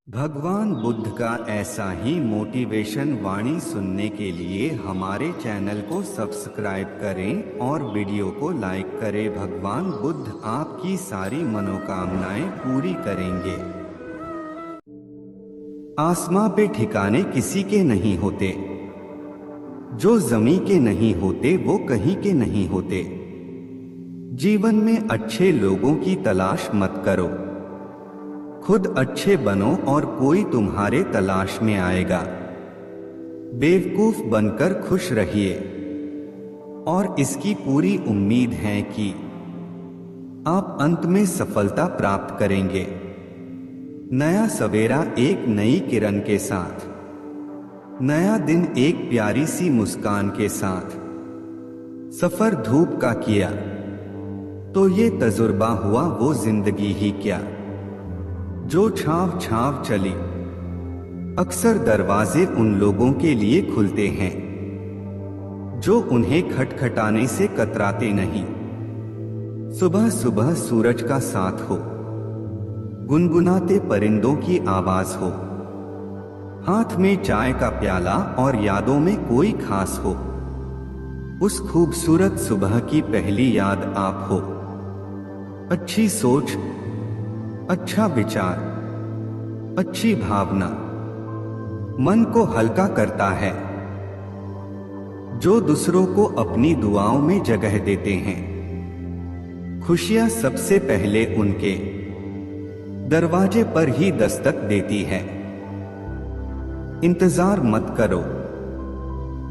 भगवान बुद्ध का ऐसा ही मोटिवेशन वाणी सुनने के लिए हमारे चैनल को सब्सक्राइब करें और वीडियो को लाइक करें। भगवान बुद्ध आपकी सारी मनोकामनाएं पूरी करेंगे। आसमां पे ठिकाने किसी के नहीं होते, जो जमी के नहीं होते वो कहीं के नहीं होते। जीवन में अच्छे लोगों की तलाश मत करो, खुद अच्छे बनो और कोई तुम्हारे तलाश में आएगा। बेवकूफ बनकर खुश रहिए और इसकी पूरी उम्मीद है कि आप अंत में सफलता प्राप्त करेंगे। नया सवेरा एक नई किरण के साथ, नया दिन एक प्यारी सी मुस्कान के साथ। सफर धूप का किया तो ये तजुर्बा हुआ वो जिंदगी ही क्या, जो छाव छाव चली। अक्सर दरवाजे उन लोगों के लिए खुलते हैं जो उन्हें खटखटाने से कतराते नहीं। सुबह सुबह सूरज का साथ हो, गुनगुनाते परिंदों की आवाज हो, हाथ में चाय का प्याला और यादों में कोई खास हो। उस खूबसूरत सुबह की पहली याद आप हो। अच्छी सोच, अच्छा विचार, अच्छी भावना मन को हल्का करता है, जो दूसरों को अपनी दुआओं में जगह देते हैं। खुशियां सबसे पहले उनके दरवाजे पर ही दस्तक देती है। इंतजार मत करो,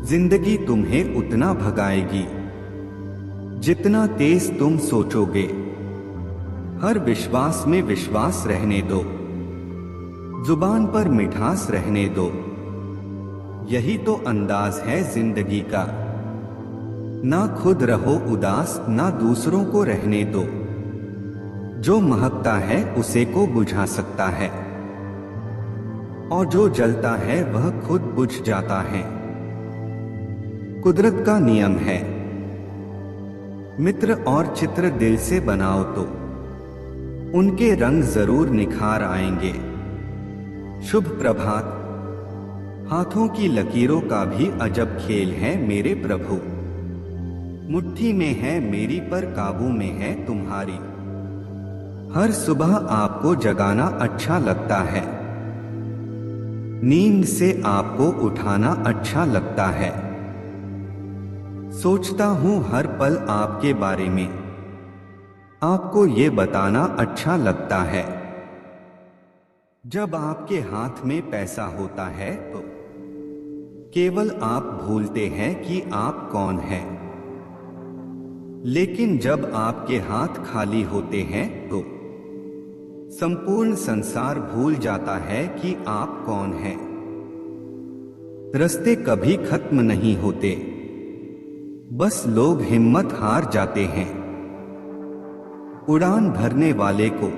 जिंदगी तुम्हें उतना भगाएगी जितना तेज तुम सोचोगे। हर विश्वास में विश्वास रहने दो, जुबान पर मिठास रहने दो। यही तो अंदाज है जिंदगी का। ना खुद रहो उदास, ना दूसरों को रहने दो। जो महकता है उसे को बुझा सकता है, और जो जलता है वह खुद बुझ जाता है। कुदरत का नियम है, मित्र और चित्र दिल से बनाओ तो उनके रंग जरूर निखार आएंगे। शुभ प्रभात। हाथों की लकीरों का भी अजब खेल है मेरे प्रभु। मुट्ठी में है मेरी पर काबू में है तुम्हारी। हर सुबह आपको जगाना अच्छा लगता है, नींद से आपको उठाना अच्छा लगता है। सोचता हूं हर पल आपके बारे में, आपको ये बताना अच्छा लगता है। जब आपके हाथ में पैसा होता है तो केवल आप भूलते हैं कि आप कौन हैं। लेकिन जब आपके हाथ खाली होते हैं तो संपूर्ण संसार भूल जाता है कि आप कौन हैं। रास्ते कभी खत्म नहीं होते, बस लोग हिम्मत हार जाते हैं। उड़ान भरने वाले को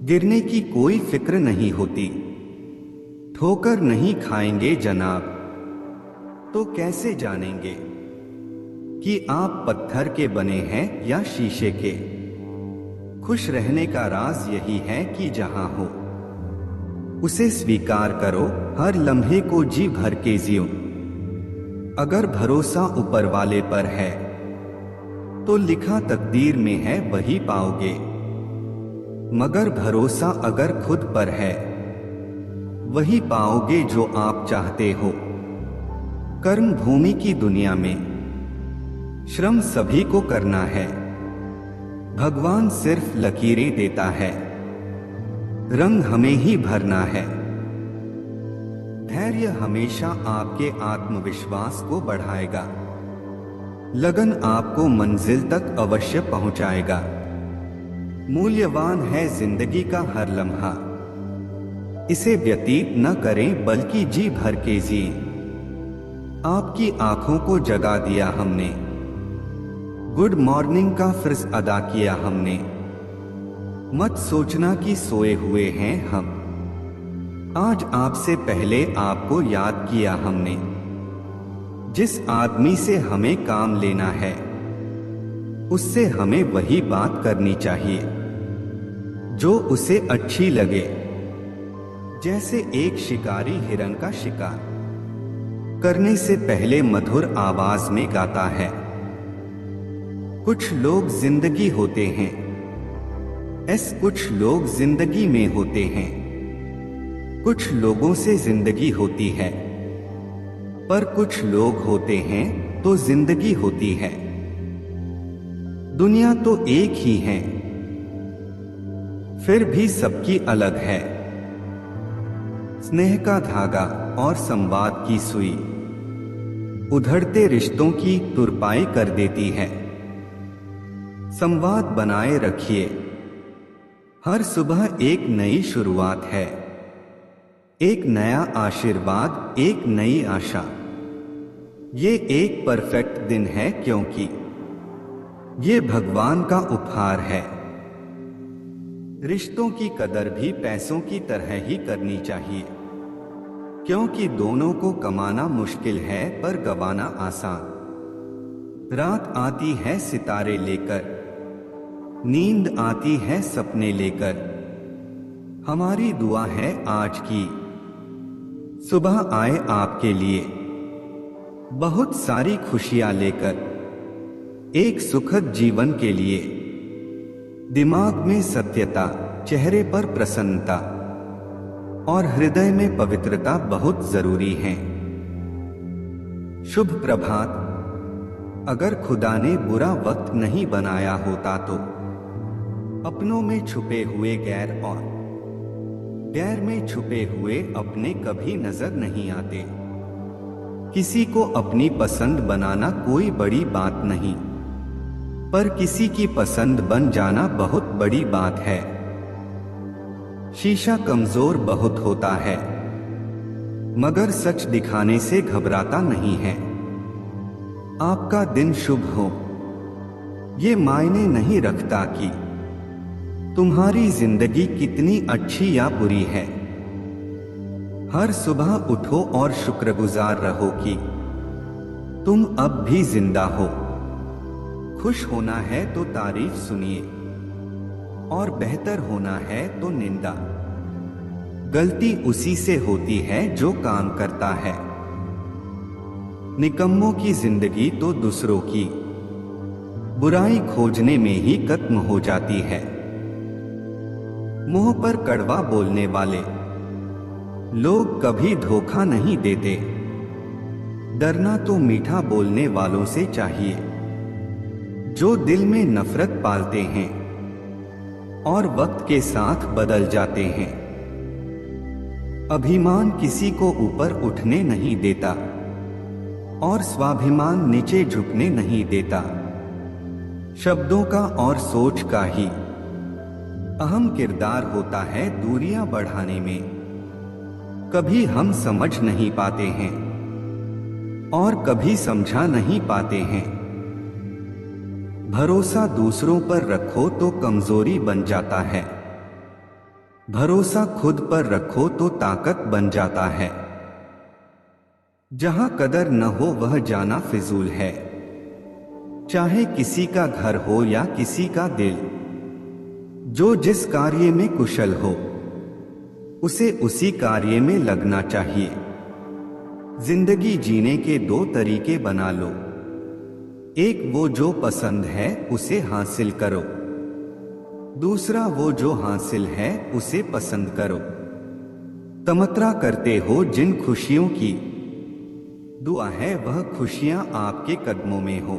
गिरने की कोई फिक्र नहीं होती। ठोकर नहीं खाएंगे जनाब तो कैसे जानेंगे कि आप पत्थर के बने हैं या शीशे के। खुश रहने का राज यही है कि जहां हो उसे स्वीकार करो, हर लम्हे को जी भर के जियो। अगर भरोसा ऊपर वाले पर है तो लिखा तकदीर में है वही पाओगे। मगर भरोसा अगर खुद पर है वही पाओगे जो आप चाहते हो। कर्म भूमि की दुनिया में श्रम सभी को करना है, भगवान सिर्फ लकीरें देता है, रंग हमें ही भरना है। धैर्य हमेशा आपके आत्मविश्वास को बढ़ाएगा, लगन आपको मंजिल तक अवश्य पहुंचाएगा। मूल्यवान है जिंदगी का हर लम्हा, इसे व्यतीत न करें बल्कि जी भर के जिए। आपकी आंखों को जगा दिया हमने, गुड मॉर्निंग का फर्ज अदा किया हमने। मत सोचना कि सोए हुए हैं हम, आज आपसे पहले आपको याद किया हमने। जिस आदमी से हमें काम लेना है उससे हमें वही बात करनी चाहिए जो उसे अच्छी लगे। जैसे एक शिकारी हिरन का शिकार करने से पहले मधुर आवाज में गाता है। कुछ लोग जिंदगी होते हैं, कुछ लोग जिंदगी में होते हैं। कुछ लोगों से जिंदगी होती है, पर कुछ लोग होते हैं तो जिंदगी होती है। दुनिया तो एक ही है, फिर भी सबकी अलग है। स्नेह का धागा और संवाद की सुई उधड़ते रिश्तों की तुरपाई कर देती है। संवाद बनाए रखिए, हर सुबह एक नई शुरुआत है, एक नया आशीर्वाद, एक नई आशा। ये एक परफेक्ट दिन है क्योंकि ये भगवान का उपहार है। रिश्तों की कदर भी पैसों की तरह ही करनी चाहिए, क्योंकि दोनों को कमाना मुश्किल है पर गंवाना आसान। रात आती है सितारे लेकर, नींद आती है सपने लेकर। हमारी दुआ है आज की सुबह आए आपके लिए बहुत सारी खुशियां लेकर, एक सुखद जीवन के लिए। दिमाग में सत्यता, चेहरे पर प्रसन्नता और हृदय में पवित्रता बहुत जरूरी है। शुभ प्रभात। अगर खुदा ने बुरा वक्त नहीं बनाया होता तो अपनों में छुपे हुए गैर और गैर में छुपे हुए अपने कभी नजर नहीं आते। किसी को अपनी पसंद बनाना कोई बड़ी बात नहीं, पर किसी की पसंद बन जाना बहुत बड़ी बात है। शीशा कमजोर बहुत होता है, मगर सच दिखाने से घबराता नहीं है। आपका दिन शुभ हो, ये मायने नहीं रखता कि तुम्हारी जिंदगी कितनी अच्छी या बुरी है। हर सुबह उठो और शुक्रगुजार रहो कि तुम अब भी जिंदा हो। खुश होना है तो तारीफ सुनिए, और बेहतर होना है तो निंदा। गलती उसी से होती है जो काम करता है। निकम्मों की जिंदगी तो दूसरों की बुराई खोजने में ही खत्म हो जाती है। मुंह पर कड़वा बोलने वाले लोग कभी धोखा नहीं देते। डरना तो मीठा बोलने वालों से चाहिए, जो दिल में नफरत पालते हैं और वक्त के साथ बदल जाते हैं। अभिमान किसी को ऊपर उठने नहीं देता और स्वाभिमान नीचे झुकने नहीं देता। शब्दों का और सोच का ही अहम किरदार होता है दूरियां बढ़ाने में। कभी हम समझ नहीं पाते हैं और कभी समझा नहीं पाते हैं। भरोसा दूसरों पर रखो तो कमजोरी बन जाता है, भरोसा खुद पर रखो तो ताकत बन जाता है। जहां कदर न हो वह जाना फिजूल है, चाहे किसी का घर हो या किसी का दिल। जो जिस कार्य में कुशल हो उसे उसी कार्य में लगना चाहिए। जिंदगी जीने के दो तरीके बना लो, एक वो जो पसंद है उसे हासिल करो, दूसरा वो जो हासिल है उसे पसंद करो। तमन्ना करते हो जिन खुशियों की, दुआ है वह खुशियां आपके कदमों में हो।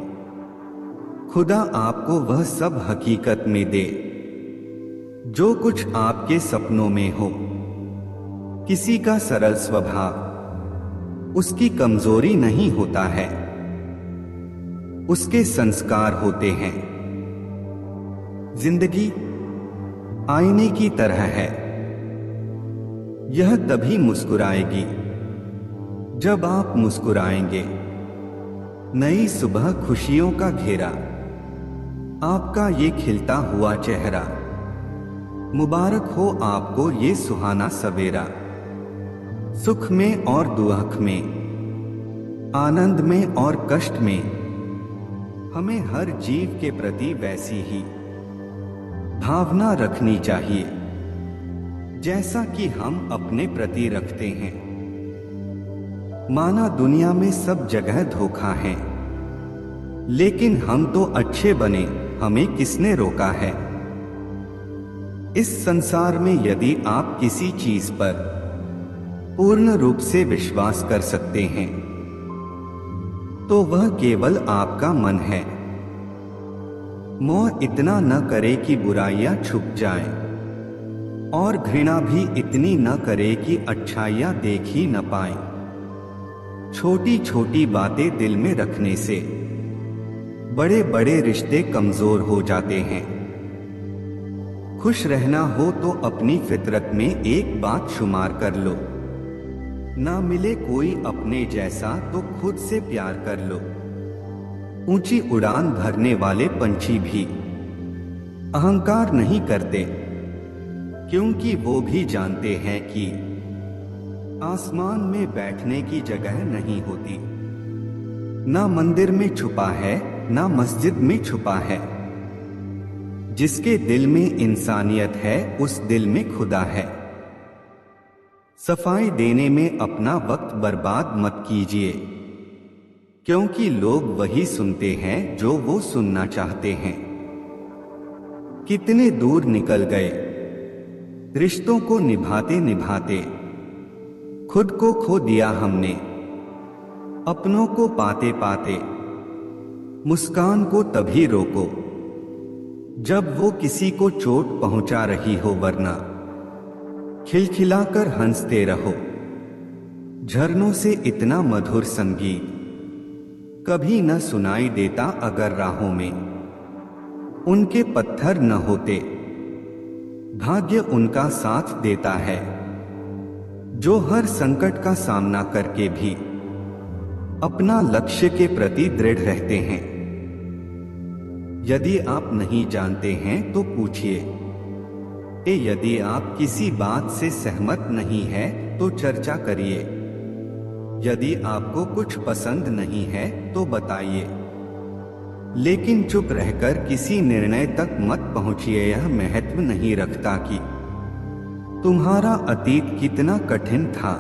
खुदा आपको वह सब हकीकत में दे जो कुछ आपके सपनों में हो। किसी का सरल स्वभाव उसकी कमजोरी नहीं होता है, उसके संस्कार होते हैं। जिंदगी आईने की तरह है, यह तभी मुस्कुराएगी जब आप मुस्कुराएंगे। नई सुबह खुशियों का घेरा, आपका ये खिलता हुआ चेहरा। मुबारक हो आपको ये सुहाना सवेरा। सुख में और दुख में, आनंद में और कष्ट में, हमें हर जीव के प्रति वैसी ही भावना रखनी चाहिए जैसा कि हम अपने प्रति रखते हैं। माना दुनिया में सब जगह धोखा है, लेकिन हम तो अच्छे बने, हमें किसने रोका है। इस संसार में यदि आप किसी चीज पर पूर्ण रूप से विश्वास कर सकते हैं तो वह केवल आपका मन है। मोह इतना न करे कि बुराइयां छुप जाएं, और घृणा भी इतनी न करे कि अच्छाइयां देख ही न पाएं। छोटी छोटी बातें दिल में रखने से बड़े बड़े रिश्ते कमजोर हो जाते हैं। खुश रहना हो तो अपनी फितरत में एक बात शुमार कर लो, ना मिले कोई अपने जैसा तो खुद से प्यार कर लो। ऊंची उड़ान भरने वाले पंछी भी अहंकार नहीं करते, क्योंकि वो भी जानते हैं कि आसमान में बैठने की जगह नहीं होती। ना मंदिर में छुपा है, ना मस्जिद में छुपा है। जिसके दिल में इंसानियत है उस दिल में खुदा है। सफाई देने में अपना वक्त बर्बाद मत कीजिए, क्योंकि लोग वही सुनते हैं जो वो सुनना चाहते हैं। कितने दूर निकल गए रिश्तों को निभाते निभाते, खुद को खो दिया हमने अपनों को पाते पाते। मुस्कान को तभी रोको जब वो किसी को चोट पहुंचा रही हो, वरना खिलखिलाकर हंसते रहो। झरनों से इतना मधुर संगीत कभी न सुनाई देता अगर राहों में उनके पत्थर न होते। भाग्य उनका साथ देता है जो हर संकट का सामना करके भी अपना लक्ष्य के प्रति दृढ़ रहते हैं। यदि आप नहीं जानते हैं तो पूछिए। यदि आप किसी बात से सहमत नहीं है तो चर्चा करिए। यदि आपको कुछ पसंद नहीं है तो बताइए, लेकिन चुप रहकर किसी निर्णय तक मत पहुंचिए। यह महत्व नहीं रखता कि तुम्हारा अतीत कितना कठिन था,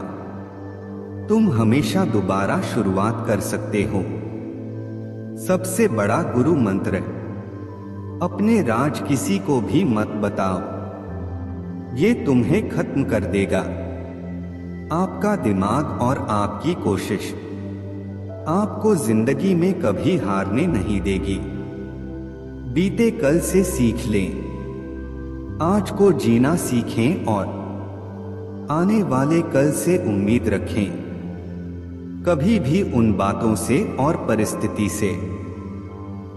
तुम हमेशा दोबारा शुरुआत कर सकते हो। सबसे बड़ा गुरु मंत्र, अपने राज किसी को भी मत बताओ, ये तुम्हें खत्म कर देगा। आपका दिमाग और आपकी कोशिश आपको जिंदगी में कभी हारने नहीं देगी। बीते कल से सीख लें, आज को जीना सीखें और आने वाले कल से उम्मीद रखें। कभी भी उन बातों से और परिस्थिति से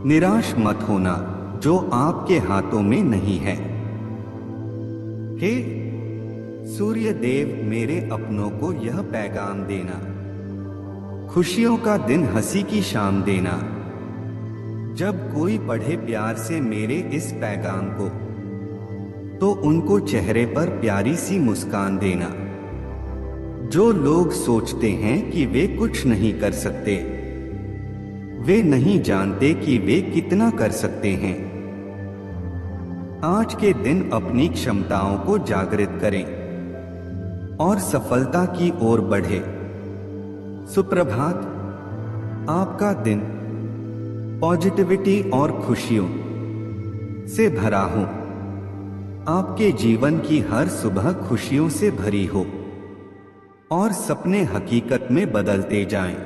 निराश मत होना जो आपके हाथों में नहीं है। हे सूर्य देव, मेरे अपनों को यह पैगाम देना, खुशियों का दिन हंसी की शाम देना। जब कोई पढ़े प्यार से मेरे इस पैगाम को तो उनको चेहरे पर प्यारी सी मुस्कान देना। जो लोग सोचते हैं कि वे कुछ नहीं कर सकते, वे नहीं जानते कि वे कितना कर सकते हैं। आज के दिन अपनी क्षमताओं को जागृत करें और सफलता की ओर बढ़े। सुप्रभात, आपका दिन पॉजिटिविटी और खुशियों से भरा हो। आपके जीवन की हर सुबह खुशियों से भरी हो और सपने हकीकत में बदलते जाएं।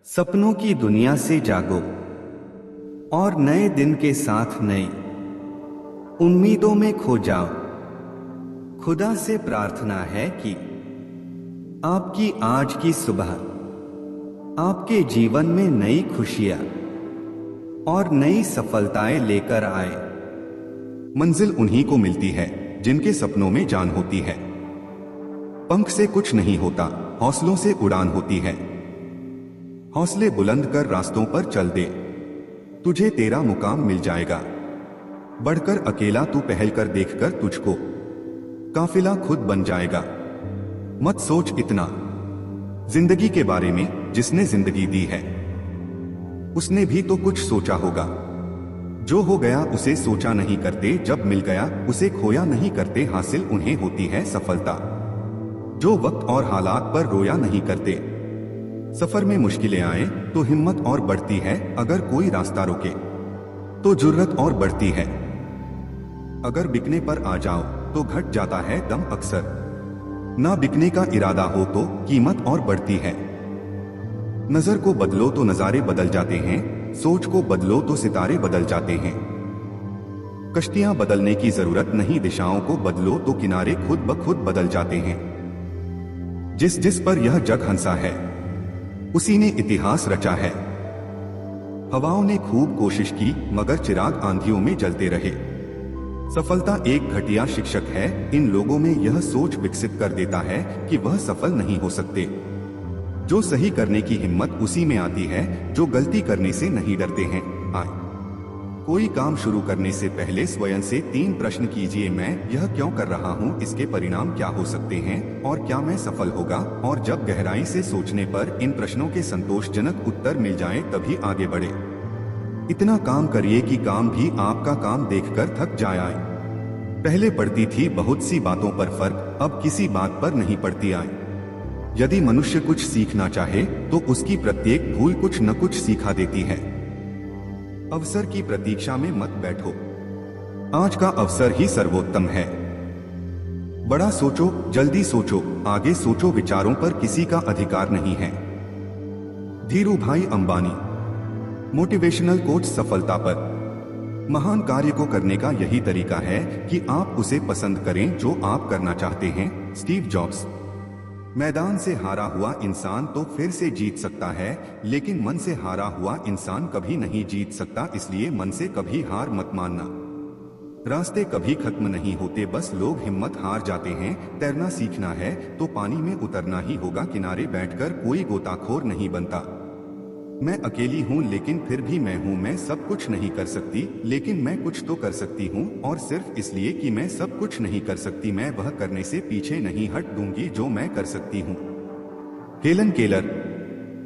सपनों की दुनिया से जागो और नए दिन के साथ नई उम्मीदों में खो जाओ। खुदा से प्रार्थना है कि आपकी आज की सुबह आपके जीवन में नई खुशियां और नई सफलताएं लेकर आए। मंजिल उन्हीं को मिलती है जिनके सपनों में जान होती है। पंख से कुछ नहीं होता, हौसलों से उड़ान होती है। हौसले बुलंद कर रास्तों पर चल दे, तुझे तेरा मुकाम मिल जाएगा। बढ़कर अकेला तू पहल कर, देखकर तुझको काफिला खुद बन जाएगा। मत सोच इतना जिंदगी के बारे में, जिसने जिंदगी दी है उसने भी तो कुछ सोचा होगा। जो हो गया उसे सोचा नहीं करते, जब मिल गया उसे खोया नहीं करते, हासिल उन्हें होती है सफलता जो वक्त और हालात पर रोया नहीं करते। सफर में मुश्किलें आए तो हिम्मत और बढ़ती है, अगर कोई रास्ता रोके तो जुर्रत और बढ़ती है। अगर बिकने पर आ जाओ तो घट जाता है दम अक्सर, ना बिकने का इरादा हो तो कीमत और बढ़ती है। नजर को बदलो तो नजारे बदल जाते हैं, सोच को बदलो तो सितारे बदल जाते हैं। कश्तियां बदलने की जरूरत नहीं, दिशाओं को बदलो तो किनारे खुद ब खुद बदल जाते हैं। जिस जिस पर यह जग हंसा है उसी ने इतिहास रचा है। हवाओं ने खूब कोशिश की मगर चिराग आंधियों में जलते रहे। सफलता एक घटिया शिक्षक है, इन लोगों में यह सोच विकसित कर देता है कि वह सफल नहीं हो सकते। जो सही करने की हिम्मत उसी में आती है जो गलती करने से नहीं डरते हैं। कोई काम शुरू करने से पहले स्वयं से 3 प्रश्न कीजिए, मैं यह क्यों कर रहा हूँ, इसके परिणाम क्या हो सकते हैं और क्या मैं सफल होगा। और जब गहराई से सोचने पर इन प्रश्नों के संतोषजनक उत्तर मिल जाएं, तभी आगे बढ़े। इतना काम करिए कि काम भी आपका काम देखकर थक जाए। पहले पड़ती थी बहुत सी बातों पर फर्क, अब किसी बात पर नहीं पड़ती आए। यदि मनुष्य कुछ सीखना चाहे तो उसकी प्रत्येक भूल कुछ न कुछ सिखा देती है। अवसर की प्रतीक्षा में मत बैठो, आज का अवसर ही सर्वोत्तम है। बड़ा सोचो, जल्दी सोचो, आगे सोचो, विचारों पर किसी का अधिकार नहीं है। धीरूभाई अंबानी। Motivational coach. सफलता पर महान कार्य को करने का यही तरीका है कि आप उसे पसंद करें जो आप करना चाहते हैं। Steve jobs. मैदान से हारा हुआ इंसान तो फिर से जीत सकता है, लेकिन मन से हारा हुआ इंसान कभी नहीं जीत सकता, इसलिए मन से कभी हार मत मानना। रास्ते कभी खत्म नहीं होते, बस लोग हिम्मत हार जाते हैं। तैरना सीखना है तो पानी में उतरना ही होगा, किनारे बैठकर कोई गोताखोर नहीं बनता। मैं अकेली हूँ लेकिन फिर भी मैं हूँ, मैं सब कुछ नहीं कर सकती लेकिन मैं कुछ तो कर सकती हूँ, और सिर्फ इसलिए कि मैं सब कुछ नहीं कर सकती मैं वह करने से पीछे नहीं हट दूंगी जो मैं कर सकती हूँ। Helen Keller.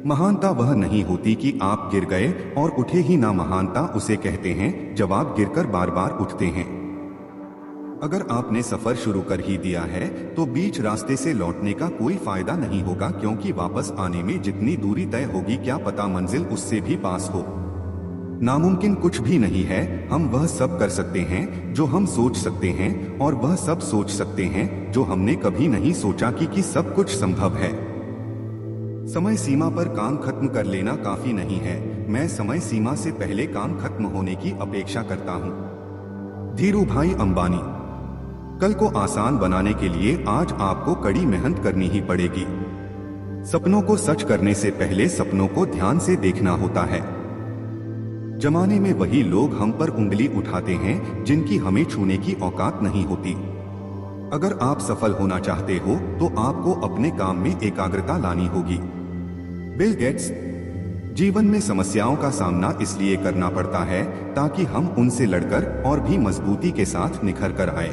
महानता वह नहीं होती कि आप गिर गए और उठे ही ना, महानता उसे कहते हैं जब आप गिरकर बार बार उठते हैं। अगर आपने सफर शुरू कर ही दिया है तो बीच रास्ते से लौटने का कोई फायदा नहीं होगा, क्योंकि वापस आने में जितनी दूरी तय होगी क्या पता मंजिल उससे भी पास हो। नामुमकिन कुछ भी नहीं है, हम वह सब कर सकते हैं जो हम सोच सकते हैं, और वह सब सोच सकते हैं जो हमने कभी नहीं सोचा कि सब कुछ संभव है। समय सीमा पर काम खत्म कर लेना काफी नहीं है, मैं समय सीमा से पहले काम खत्म होने की अपेक्षा करता हूँ। धीरूभाई अंबानी। कल को आसान बनाने के लिए आज आपको कड़ी मेहनत करनी ही पड़ेगी। सपनों को सच करने से पहले सपनों को ध्यान से देखना होता है। जमाने में वही लोग हम पर उंगली उठाते हैं जिनकी हमें छूने की औकात नहीं होती। अगर आप सफल होना चाहते हो तो आपको अपने काम में एकाग्रता लानी होगी। Bill Gates. जीवन में समस्याओं का सामना इसलिए करना पड़ता है ताकि हम उनसे लड़कर और भी मजबूती के साथ निखर कर आए।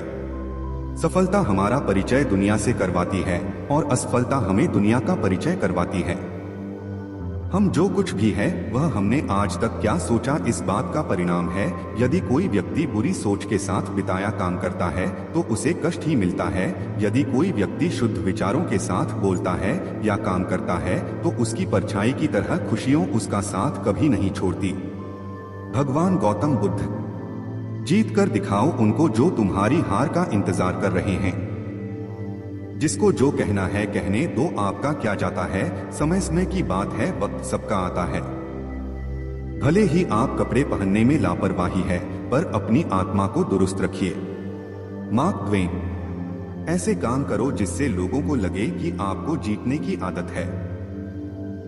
सफलता हमारा परिचय दुनिया से करवाती है और असफलता हमें दुनिया का परिचय करवाती है। हम जो कुछ भी है वह हमने आज तक क्या सोचा इस बात का परिणाम है। यदि कोई व्यक्ति बुरी सोच के साथ बिताया काम करता है तो उसे कष्ट ही मिलता है। यदि कोई व्यक्ति शुद्ध विचारों के साथ बोलता है या काम करता है तो उसकी परछाई की तरह खुशियों उसका साथ कभी नहीं छोड़ती। भगवान गौतम बुद्ध। जीत कर दिखाओ उनको जो तुम्हारी हार का इंतजार कर रहे हैं। जिसको जो कहना है कहने दो, आपका क्या जाता है, समय की बात है, वक्त सबका आता है। भले ही आप कपड़े पहनने में लापरवाही है पर अपनी आत्मा को दुरुस्त रखिए। Mark Twain. ऐसे काम करो जिससे लोगों को लगे कि आपको जीतने की आदत है।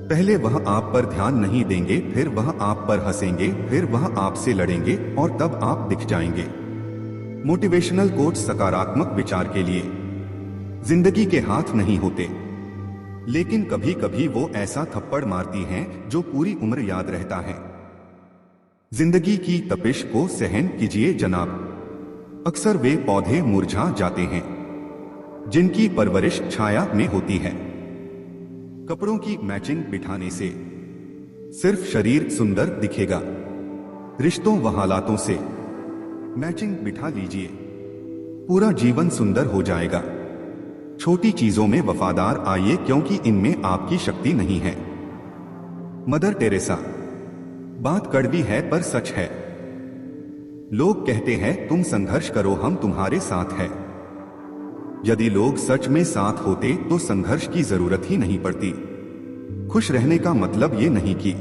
पहले वह आप पर ध्यान नहीं देंगे, फिर वह आप पर हंसेंगे, फिर वह आपसे लड़ेंगे और तब आप दिख जाएंगे। Motivational coach. सकारात्मक विचार के लिए जिंदगी के हाथ नहीं होते, लेकिन कभी कभी वो ऐसा थप्पड़ मारती हैं जो पूरी उम्र याद रहता है। जिंदगी की तपिश को सहन कीजिए जनाब। अक्सर वे पौधे मुरझा जाते हैं जिनकी परवरिश छाया में होती है। कपड़ों की मैचिंग बिठाने से सिर्फ शरीर सुंदर दिखेगा, रिश्तों व हालातों से मैचिंग बिठा लीजिए, पूरा जीवन सुंदर हो जाएगा। छोटी चीजों में वफादार आइए क्योंकि इनमें आपकी शक्ति नहीं है। Mother Teresa. बात कड़वी है पर सच है। लोग कहते हैं तुम संघर्ष करो, हम तुम्हारे साथ हैं। यदि लोग सच में साथ होते तो संघर्ष की जरूरत ही नहीं पड़ती। खुश रहने का मतलब ये नहीं कि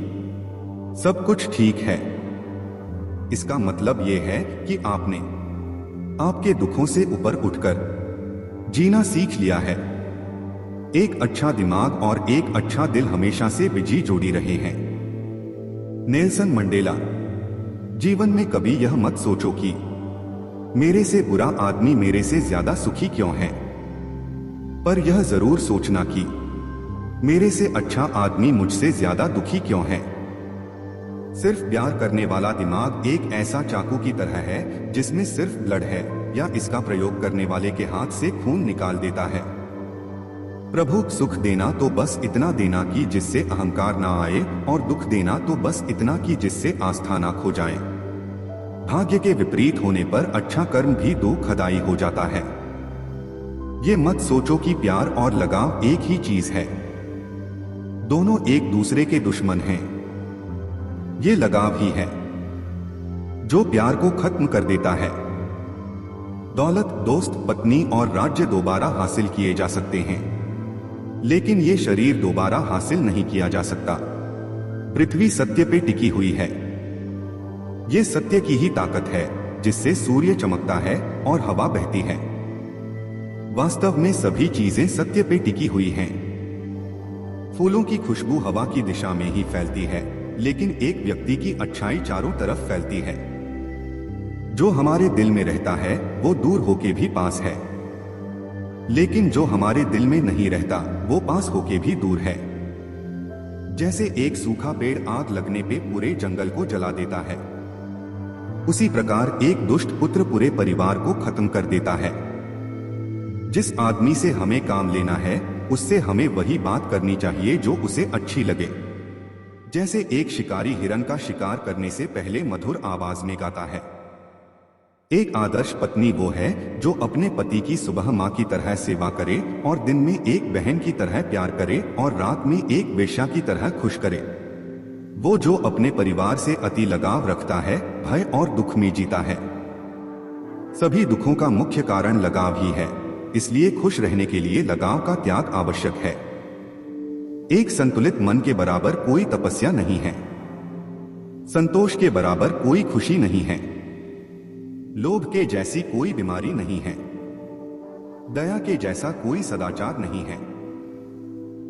सब कुछ ठीक है। इसका मतलब ये है कि आपने आपके दुखों से ऊपर उठकर जीना सीख लिया है। एक अच्छा दिमाग और एक अच्छा दिल हमेशा से बिजी जोड़ी रहे हैं। Nelson Mandela. जीवन में कभी यह मत सोचो कि मेरे से बुरा आदमी मेरे से ज्यादा सुखी क्यों है, पर यह जरूर सोचना कि मेरे से अच्छा आदमी मुझसे ज्यादा दुखी क्यों है। सिर्फ प्यार करने वाला दिमाग एक ऐसा चाकू की तरह है जिसमें सिर्फ ब्लड है, या इसका प्रयोग करने वाले के हाथ से खून निकाल देता है। प्रभु सुख देना तो बस इतना देना कि जिससे अहंकार ना आए, और दुख देना तो बस इतना कि जिससे आस्था ना खो जाए। भाग्य के विपरीत होने पर अच्छा कर्म भी दुखदायी हो जाता है। ये मत सोचो कि प्यार और लगाव एक ही चीज है। दोनों एक दूसरे के दुश्मन हैं। ये लगाव ही है जो प्यार को खत्म कर देता है। दौलत, दोस्त, पत्नी और राज्य दोबारा हासिल किए जा सकते हैं, लेकिन ये शरीर दोबारा हासिल नहीं किया जा सकता। पृथ्वी सत्य पे टिकी हुई है। ये सत्य की ही ताकत है जिससे सूर्य चमकता है और हवा बहती है। वास्तव में सभी चीजें सत्य पे टिकी हुई हैं। फूलों की खुशबू हवा की दिशा में ही फैलती है, लेकिन एक व्यक्ति की अच्छाई चारों तरफ फैलती है। जो हमारे दिल में रहता है वो दूर होके भी पास है, लेकिन जो हमारे दिल में नहीं रहता वो पास होके भी दूर है। जैसे एक सूखा पेड़ आग लगने पे पूरे जंगल को जला देता है, उसी प्रकार एक दुष्ट पुत्र पूरे परिवार को खत्म कर देता है। जिस आदमी से हमें काम लेना है उससे हमें वही बात करनी चाहिए जो उसे अच्छी लगे। जैसे एक शिकारी हिरन का शिकार करने से पहले मधुर आवाज में गाता है। एक आदर्श पत्नी वो है जो अपने पति की सुबह माँ की तरह सेवा करे और दिन में एक बहन की तरह प्यार करे और रात में एक वेश्या की तरह खुश करे। वो जो अपने परिवार से अति लगाव रखता है, भय और दुख में जीता है। सभी दुखों का मुख्य कारण लगाव ही है, इसलिए खुश रहने के लिए लगाव का त्याग आवश्यक है। एक संतुलित मन के बराबर कोई तपस्या नहीं है। संतोष के बराबर कोई खुशी नहीं है। लोभ के जैसी कोई बीमारी नहीं है। दया के जैसा कोई सदाचार नहीं है।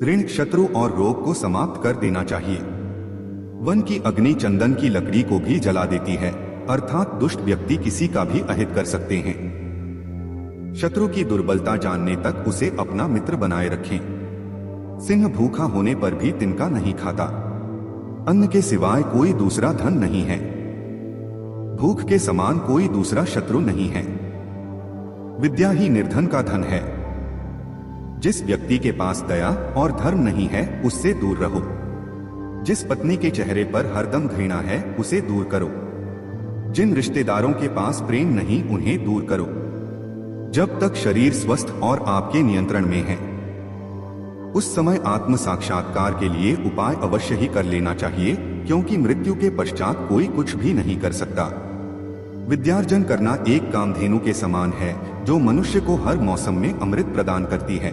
ऋण, शत्रु और रोग को समाप्त कर देना चाहिए। वन की अग्नि चंदन की लकड़ी को भी जला देती है, अर्थात दुष्ट व्यक्ति किसी का भी अहित कर सकते हैं। शत्रु की दुर्बलता जानने तक उसे अपना मित्र बनाए रखें। सिंह भूखा होने पर भी तिनका नहीं खाता। अन्न के सिवाय कोई दूसरा धन नहीं है। भूख के समान कोई दूसरा शत्रु नहीं है। विद्या ही निर्धन का धन है। जिस व्यक्ति के पास दया और धर्म नहीं है उससे दूर रहो। जिस पत्नी के चेहरे पर हरदम घृणा है उसे दूर करो। जिन रिश्तेदारों के पास प्रेम नहीं उन्हें दूर करो। जब तक शरीर स्वस्थ और आपके नियंत्रण में है, उस समय आत्म साक्षात्कार के लिए उपाय अवश्य ही कर लेना चाहिए, क्योंकि मृत्यु के पश्चात कोई कुछ भी नहीं कर सकता। विद्यार्जन करना एक कामधेनु के समान है जो मनुष्य को हर मौसम में अमृत प्रदान करती है।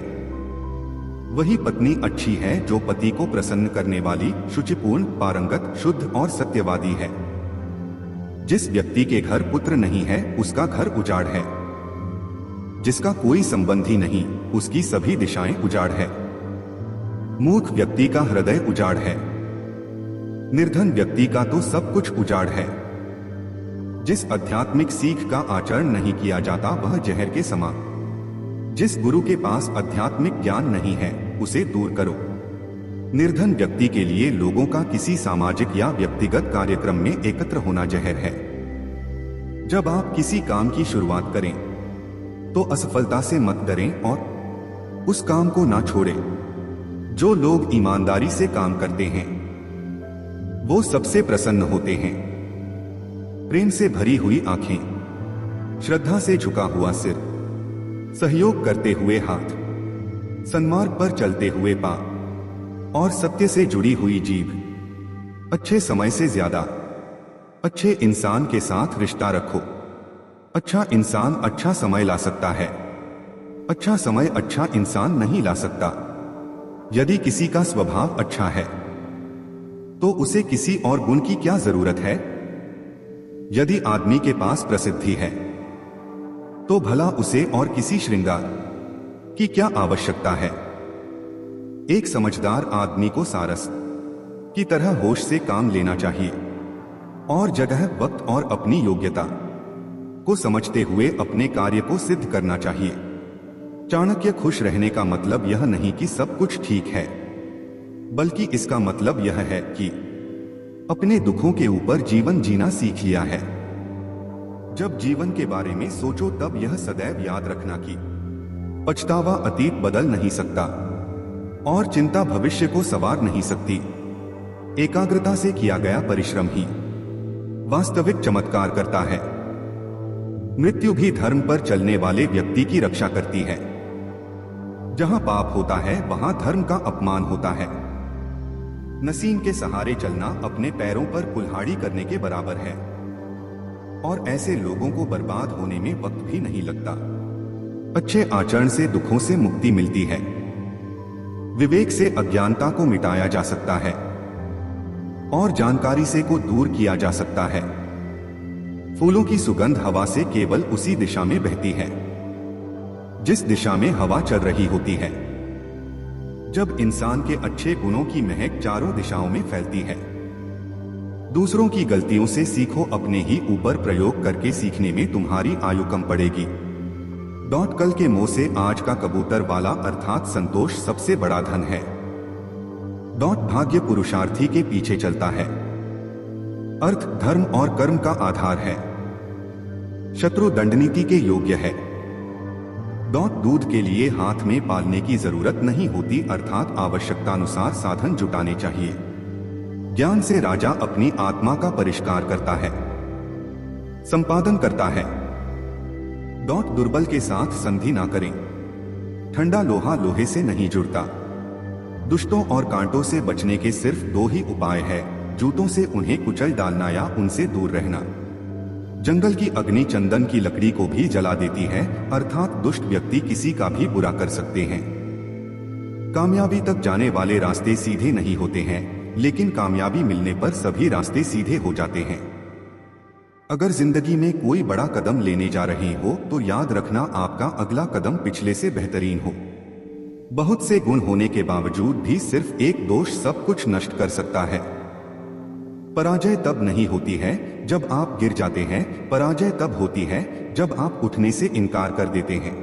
वही पत्नी अच्छी है जो पति को प्रसन्न करने वाली, शुचिपूर्ण, पारंगत, शुद्ध और सत्यवादी है। जिस व्यक्ति के घर पुत्र नहीं है उसका घर उजाड़ है। जिसका कोई संबंधी नहीं उसकी सभी दिशाएं उजाड़ है। मूर्ख व्यक्ति का हृदय उजाड़ है। निर्धन व्यक्ति का तो सब कुछ उजाड़ है। जिस आध्यात्मिक सीख का आचरण नहीं किया जाता वह जहर के समान। जिस गुरु के पास आध्यात्मिक ज्ञान नहीं है उसे दूर करो। निर्धन व्यक्ति के लिए लोगों का किसी सामाजिक या व्यक्तिगत कार्यक्रम में एकत्र होना जहर है। जब आप किसी काम की शुरुआत करें तो असफलता से मत डरें और उस काम को ना छोड़ें। जो लोग ईमानदारी से काम करते हैं वो सबसे प्रसन्न होते हैं। प्रेम से भरी हुई आंखें, श्रद्धा से झुका हुआ सिर, सहयोग करते हुए हाथ, सन्मार्ग पर चलते हुए पांव और सत्य से जुड़ी हुई जीभ। अच्छे समय से ज्यादा अच्छे इंसान के साथ रिश्ता रखो। अच्छा इंसान अच्छा समय ला सकता है, अच्छा समय अच्छा इंसान नहीं ला सकता। यदि किसी का स्वभाव अच्छा है तो उसे किसी और गुण की क्या जरूरत है। यदि आदमी के पास प्रसिद्धि है तो भला उसे और किसी श्रृंगार की क्या आवश्यकता है। एक समझदार आदमी को सारस की तरह होश से काम लेना चाहिए और जगह, वक्त और अपनी योग्यता को समझते हुए अपने कार्य को सिद्ध करना चाहिए। चाणक्य खुश रहने का मतलब यह नहीं कि सब कुछ ठीक है, बल्कि इसका मतलब यह है कि अपने दुखों के ऊपर जीवन जीना सीख लिया है। जब जीवन के बारे में सोचो तब यह सदैव याद रखना कि पछतावा अतीत बदल नहीं सकता और चिंता भविष्य को संवार नहीं सकती। एकाग्रता से किया गया परिश्रम ही वास्तविक चमत्कार करता है। मृत्यु भी धर्म पर चलने वाले व्यक्ति की रक्षा करती है। जहां पाप होता है वहां धर्म का अपमान होता है। नसीम के सहारे चलना अपने पैरों पर कुल्हाड़ी करने के बराबर है और ऐसे लोगों को बर्बाद होने में वक्त भी नहीं लगता। अच्छे आचरण से दुखों से मुक्ति मिलती है। विवेक से अज्ञानता को मिटाया जा सकता है और जानकारी से को दूर किया जा सकता है। फूलों की सुगंध हवा से केवल उसी दिशा में बहती है जिस दिशा में हवा चल रही होती है। जब इंसान के अच्छे गुणों की महक चारों दिशाओं में फैलती है। दूसरों की गलतियों से सीखो, अपने ही ऊपर प्रयोग करके सीखने में तुम्हारी आयु कम पड़ेगी। कल के मोह से आज का कबूतर वाला अर्थात संतोष सबसे बड़ा धन है। भाग्य पुरुषार्थी के पीछे चलता है। अर्थ, धर्म और कर्म का आधार है। शत्रु दंडनीति के योग्य है। दूध के लिए हाथ में पालने की जरूरत नहीं होती, अर्थात आवश्यकतानुसार साधन जुटाने चाहिए। ज्ञान से राजा अपनी आत्मा का परिष्कार करता है, संपादन करता है। दुर्बल के साथ संधि ना करें। ठंडा लोहा लोहे से नहीं जुड़ता। दुष्टों और कांटों से बचने के सिर्फ दो ही उपाय है, जूतों से उन्हें कुचल डालना या उनसे दूर रहना। जंगल की अग्नि चंदन की लकड़ी को भी जला देती है, अर्थात दुष्ट व्यक्ति किसी का भी बुरा कर सकते हैं। कामयाबी तक जाने वाले रास्ते सीधे नहीं होते हैं, लेकिन कामयाबी मिलने पर सभी रास्ते सीधे हो जाते हैं। अगर जिंदगी में कोई बड़ा कदम लेने जा रहे हो तो याद रखना आपका अगला कदम पिछले से बेहतरीन हो। बहुत से गुण होने के बावजूद भी सिर्फ एक दोष सब कुछ नष्ट कर सकता है। पराजय तब नहीं होती है जब आप गिर जाते हैं, पराजय तब होती है जब आप उठने से इनकार कर देते हैं।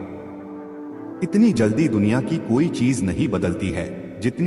इतनी जल्दी दुनिया की कोई चीज नहीं बदलती है जितनी